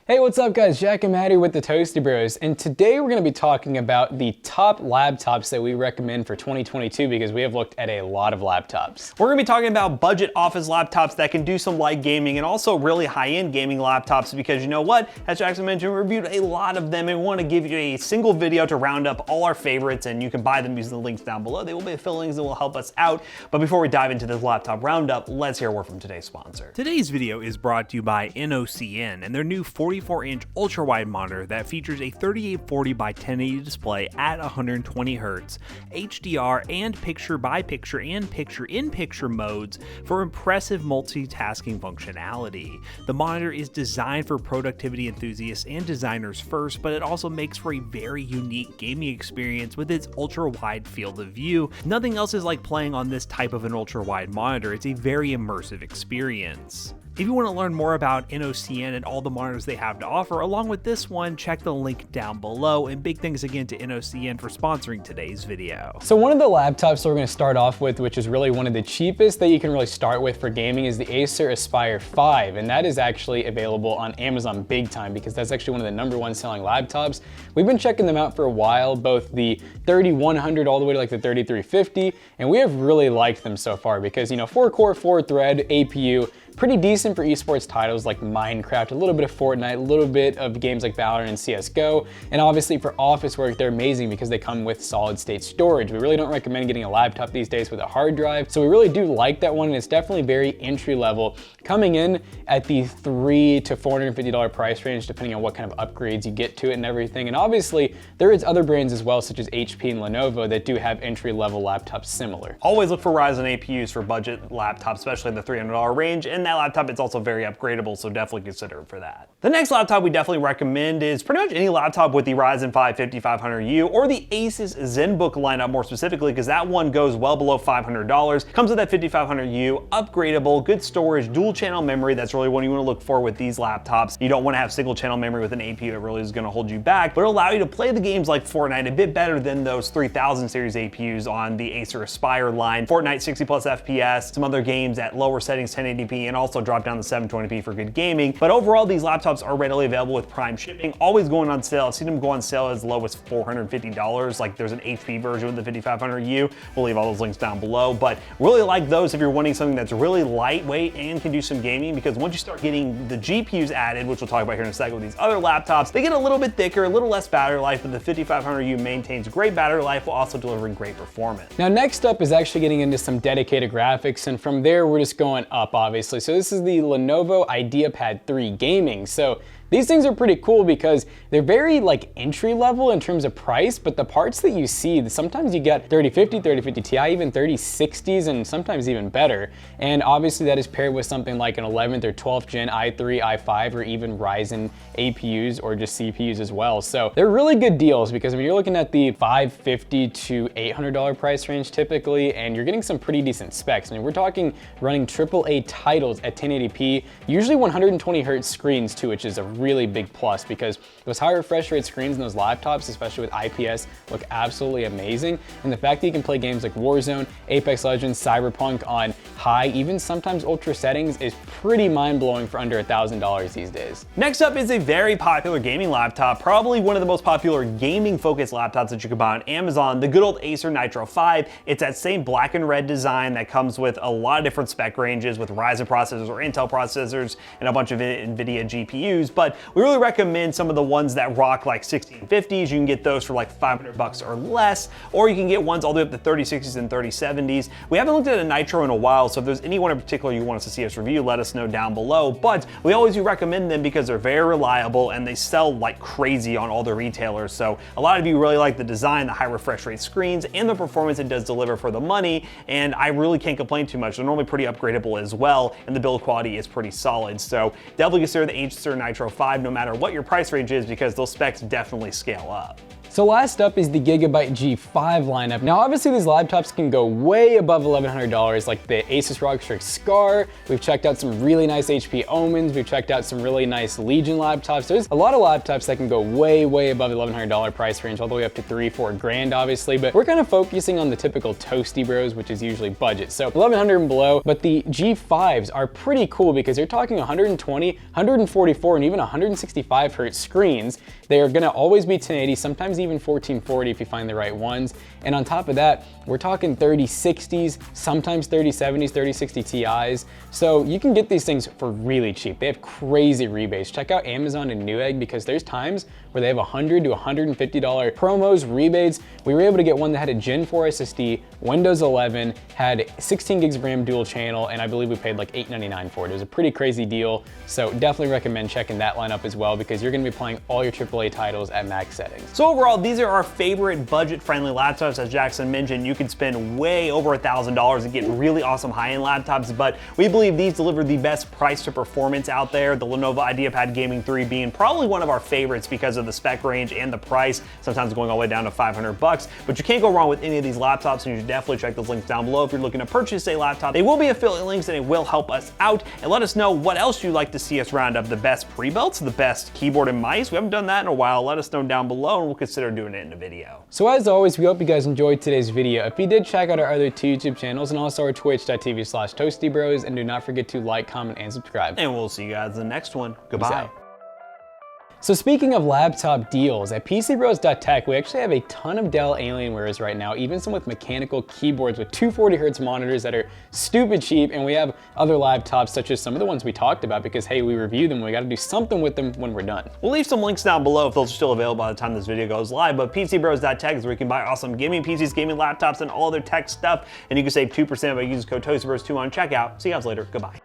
Hey, what's up guys? Jack and Matt here with the Toasty Bros, and today we're going to be talking about the top laptops that we recommend for 2022 because we have looked at a lot of laptops. We're going to be talking about budget office laptops that can do some light gaming and also really high-end gaming laptops because you know what? As Jackson mentioned, we reviewed a lot of them and we want to give you a single video to round up all our favorites, and you can buy them using the links down below. They will be affiliates that will help us out. But before we dive into this laptop roundup, let's hear a word from today's sponsor. Today's video is brought to you by NOCN and their new 44-inch ultra-wide monitor that features a 3840 by 1080 display at 120 Hz, HDR and picture-by-picture and picture-in-picture modes for impressive multitasking functionality. The monitor is designed for productivity enthusiasts and designers first, but it also makes for a very unique gaming experience with its ultra-wide field of view. Nothing else is like playing on this type of an ultra-wide monitor. It's a very immersive experience. If you want to learn more about NOCN and all the monitors they have to offer, along with this one, check the link down below, and big thanks again to NOCN for sponsoring today's video. So one of the laptops we're going to start off with, which is really one of the cheapest that you can really start with for gaming, is the Acer Aspire 5, and that is actually available on Amazon big time because that's actually one of the #1 selling laptops. We've been checking them out for a while, both the 3100 all the way to like the 3350, and we have really liked them so far because, you know, 4-core, 4-thread APU, pretty decent for esports titles like Minecraft, a little bit of Fortnite, a little bit of games like Valorant and CSGO, and obviously for office work, they're amazing because they come with solid state storage. We really don't recommend getting a laptop these days with a hard drive, so we really do like that one, and it's definitely very entry level, coming in at the $300 to $450 price range, depending on what kind of upgrades you get to it and everything. And obviously, there is other brands as well, such as HP and Lenovo, that do have entry level laptops similar. Always look for Ryzen APUs for budget laptops, especially in the $300 range, and that laptop is also very upgradable, so definitely consider it for that. The next laptop we definitely recommend is pretty much any laptop with the Ryzen 5 5500U or the Asus Zenbook lineup more specifically, because that one goes well below $500. Comes with that 5500U, upgradable, good storage, dual channel memory. That's really what you want to look for with these laptops. You don't want to have single channel memory with an APU that really is going to hold you back, but it'll allow you to play the games like Fortnite a bit better than those 3000 series APUs on the Acer Aspire line. Fortnite 60 plus FPS, some other games at lower settings 1080p, and also drop down to 720p for good gaming. But overall, these laptops are readily available with Prime shipping, always going on sale. I've seen them go on sale as low as $450. Like there's an HP version with the 5500U. We'll leave all those links down below, but really like those if you're wanting something that's really lightweight and can do some gaming, because once you start getting the GPUs added, which we'll talk about here in a second with these other laptops, they get a little bit thicker, a little less battery life, but the 5500U maintains great battery life while also delivering great performance. Now next up is actually getting into some dedicated graphics, and from there we're just going up, obviously. So this is the Lenovo Ideapad 3 Gaming. So these things are pretty cool because they're very like entry level in terms of price, but the parts that you see, sometimes you get 3050, 3050 Ti, even 3060s, and sometimes even better. And obviously that is paired with something like an 11th or 12th gen i3, i5, or even Ryzen APUs or just CPUs as well. So they're really good deals because I mean, you're looking at the $550 to $800 price range typically, and you're getting some pretty decent specs. I mean, we're talking running AAA titles at 1080p, usually 120 Hz screens too, which is a really big plus because those high refresh rate screens in those laptops, especially with IPS, look absolutely amazing. And the fact that you can play games like Warzone, Apex Legends, Cyberpunk on high, even sometimes ultra settings is pretty mind-blowing for under $1,000 these days. Next up is a very popular gaming laptop, probably one of the most popular gaming-focused laptops that you can buy on Amazon, the good old Acer Nitro 5. It's that same black and red design that comes with a lot of different spec ranges with Ryzen processors or Intel processors and a bunch of NVIDIA GPUs, but we really recommend some of the ones that rock like 1650s. You can get those for like $500 or less, or you can get ones all the way up to 3060s and 3070s. We haven't looked at a Nitro in a while, so if there's anyone in particular you want us to see us review, let us know down below. But we always do recommend them because they're very reliable and they sell like crazy on all the retailers. So a lot of you really like the design, the high refresh rate screens, and the performance it does deliver for the money, and I really can't complain too much. They're normally pretty upgradable as well, and the build quality is pretty solid. So definitely consider the Acer Nitro 5 no matter what your price range is, because those specs definitely scale up. So last up is the Gigabyte G5 lineup. Now obviously these laptops can go way above $1,100, like the Asus ROG Strix Scar. We've checked out some really nice HP Omens. We've checked out some really nice Legion laptops. There's a lot of laptops that can go way above the $1,100 price range, all the way up to $3-4 grand obviously, but we're kind of focusing on the typical toasty bros, which is usually budget. So 1,100 and below, but the G5s are pretty cool because you're talking 120, 144, and even 165 hertz screens. They are gonna always be 1080, sometimes even 1440 if you find the right ones. And on top of that, we're talking 3060s, sometimes 3070s, 3060 Ti's. So you can get these things for really cheap. They have crazy rebates. Check out Amazon and Newegg because there's times where they have $100 to $150 promos, rebates. We were able to get one that had a Gen 4 SSD, Windows 11, had 16 gigs of RAM dual channel, and I believe we paid like $8.99 for it. It was a pretty crazy deal. So definitely recommend checking that lineup as well because you're gonna be playing all your AAA titles at max settings. So overall, these are our favorite budget-friendly laptops. As Jackson mentioned, you can spend way over $1,000 and get really awesome high-end laptops, but we believe these deliver the best price to performance out there. The Lenovo Ideapad Gaming 3 being probably one of our favorites because of the spec range and the price, sometimes going all the way down to $500. But you can't go wrong with any of these laptops, and you should definitely check those links down below if you're looking to purchase a laptop. They will be affiliate links and it will help us out. And let us know what else you'd like to see us round up. The best pre-builts, the best keyboard and mice. We haven't done that in a while. Let us know down below and we'll consider doing it in a video. So as always, we hope you guys enjoyed today's video. If you did, check out our other two YouTube channels and also our twitch.tv/toastybros, and do not forget to like, comment, and subscribe. And we'll see you guys in the next one. Goodbye. So speaking of laptop deals, at PCBros.tech, we actually have a ton of Dell Alienwares right now, even some with mechanical keyboards with 240 hertz monitors that are stupid cheap, and we have other laptops such as some of the ones we talked about because, hey, we reviewed them, we gotta do something with them when we're done. We'll leave some links down below if those are still available by the time this video goes live, but PCBros.tech is where you can buy awesome gaming PCs, gaming laptops, and all other tech stuff, and you can save 2% by using code TOASTYBROS2 on checkout. See you guys later. Goodbye.